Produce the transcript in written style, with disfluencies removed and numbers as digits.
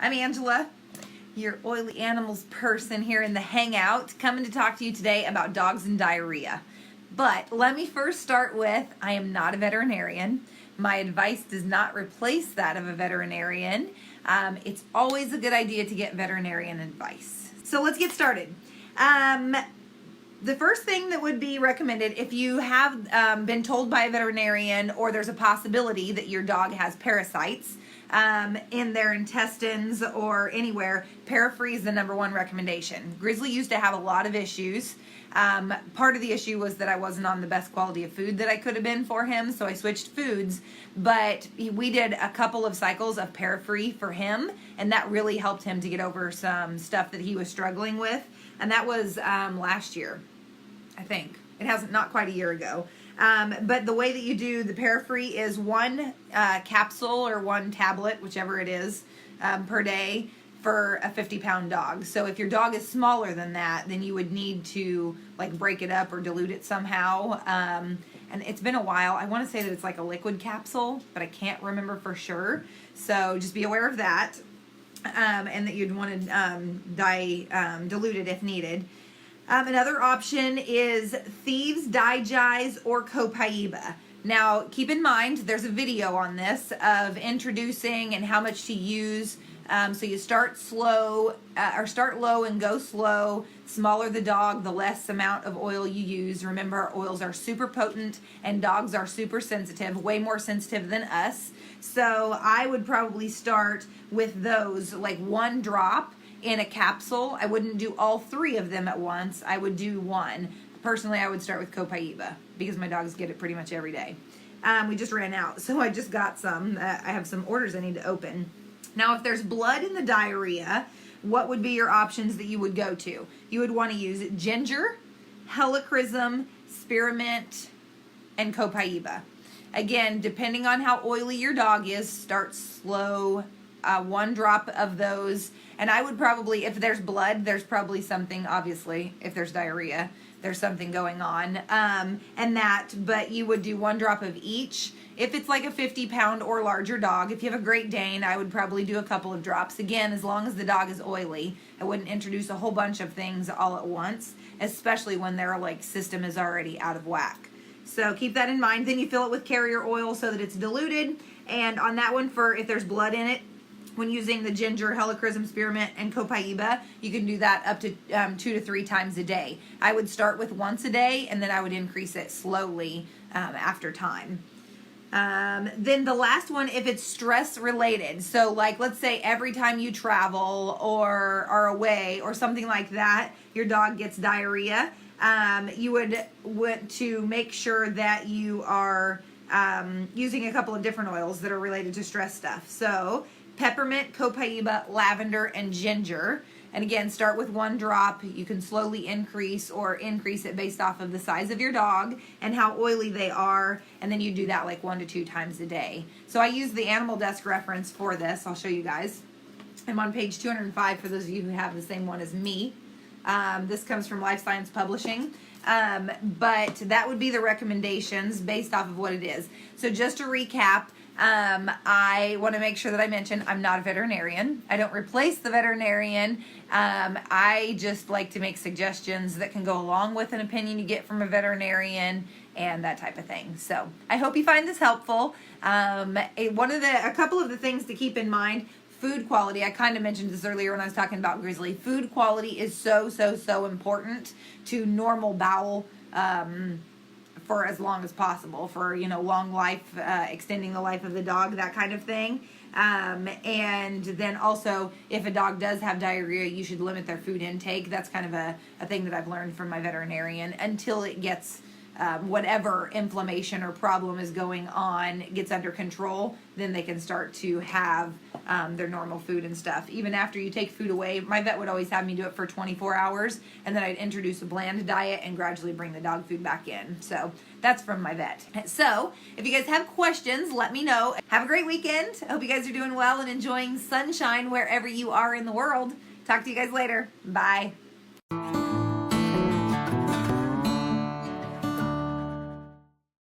I'm Angela, your oily animals person here in the Hangout, coming to talk to you today about dogs and diarrhea. But let me first start with, I am not a veterinarian. My advice does not replace that of a veterinarian. It's always a good idea to get veterinarian advice. So let's get started. The first thing that would be recommended if you have been told by a veterinarian or there's a possibility that your dog has parasites in their intestines or anywhere, parafree is the number one recommendation. Grizzly used to have a lot of issues. Part of the issue was that I wasn't on the best quality of food that I could have been for him, so I switched foods, but we did a couple of cycles of parafree for him, and that really helped him to get over some stuff that he was struggling with, and that was last year, I think. It hasn't, not quite a year ago. But the way that you do the parafree is one capsule or one tablet, whichever it is, per day for a 50-pound dog. So if your dog is smaller than that, then you would need to like break it up or dilute it somehow. And it's been a while. I want to say that it's like a liquid capsule, but I can't remember for sure. So just be aware of that, and that you'd want to dilute it if needed. Another option is Thieves, Digize, or Copaiba. Now, keep in mind, there's a video on this of introducing and how much to use. So you start slow, or start low and go slow. Smaller the dog, the less amount of oil you use. Remember, oils are super potent and dogs are super sensitive, way more sensitive than us. So I would probably start with those, like one drop in a capsule. I wouldn't do all three of them at once. I would do one. Personally, I would start with Copaiba because my dogs get it pretty much every day. We just ran out, so I just got some. I have some orders I need to open. Now, if there's blood in the diarrhea, what would be your options that you would go to? You would want to use ginger, helichrysum, spearmint, and Copaiba. Again, depending on how oily your dog is, start slow. One drop of those, and I would probably, if there's blood, there's probably something, obviously, if there's diarrhea, there's something going on, but you would do one drop of each. If it's like a 50-pound or larger dog, if you have a Great Dane, I would probably do a couple of drops. Again, as long as the dog is oily, I wouldn't introduce a whole bunch of things all at once, especially when their like system is already out of whack. So keep that in mind. Then you fill it with carrier oil so that it's diluted, and on that one, for if there's blood in it, when using the ginger, helichrysum, spearmint, and Copaiba, you can do that up to 2 to 3 times a day. I would start with once a day, and then I would increase it slowly after time. Then the last one, if it's stress related, so like let's say every time you travel or are away or something like that, your dog gets diarrhea, you would want to make sure that you are using a couple of different oils that are related to stress stuff. So peppermint, Copaiba, lavender, and ginger. And again, start with one drop. You can slowly increase or increase it based off of the size of your dog and how oily they are. And then you do that like 1 to 2 times a day. So I use the Animal Desk reference for this. I'll show you guys. I'm on page 205 for those of you who have the same one as me. This comes from Life Science Publishing. But that would be the recommendations based off of what it is. So just to recap, I want to make sure that I mention I'm not a veterinarian. I don't replace the veterinarian. I just like to make suggestions that can go along with an opinion you get from a veterinarian and that type of thing. So I hope you find this helpful. A couple of the things to keep in mind: food quality. I kind of mentioned this earlier when I was talking about Grizzly. Food quality is so important to normal bowel for as long as possible, for long life, extending the life of the dog, that kind of thing. And then also, if a dog does have diarrhea, you should limit their food intake. That's kind of a thing that I've learned from my veterinarian until it gets whatever inflammation or problem is going on gets under control. Then they can start to have their normal food and stuff. Even after you take food away, my vet would always have me do it for 24 hours, and then I'd introduce a bland diet and gradually bring the dog food back in. So that's from my vet. So if you guys have questions, let me know. Have a great weekend. I hope you guys are doing well and enjoying sunshine wherever you are in the world. Talk to you guys later. Bye.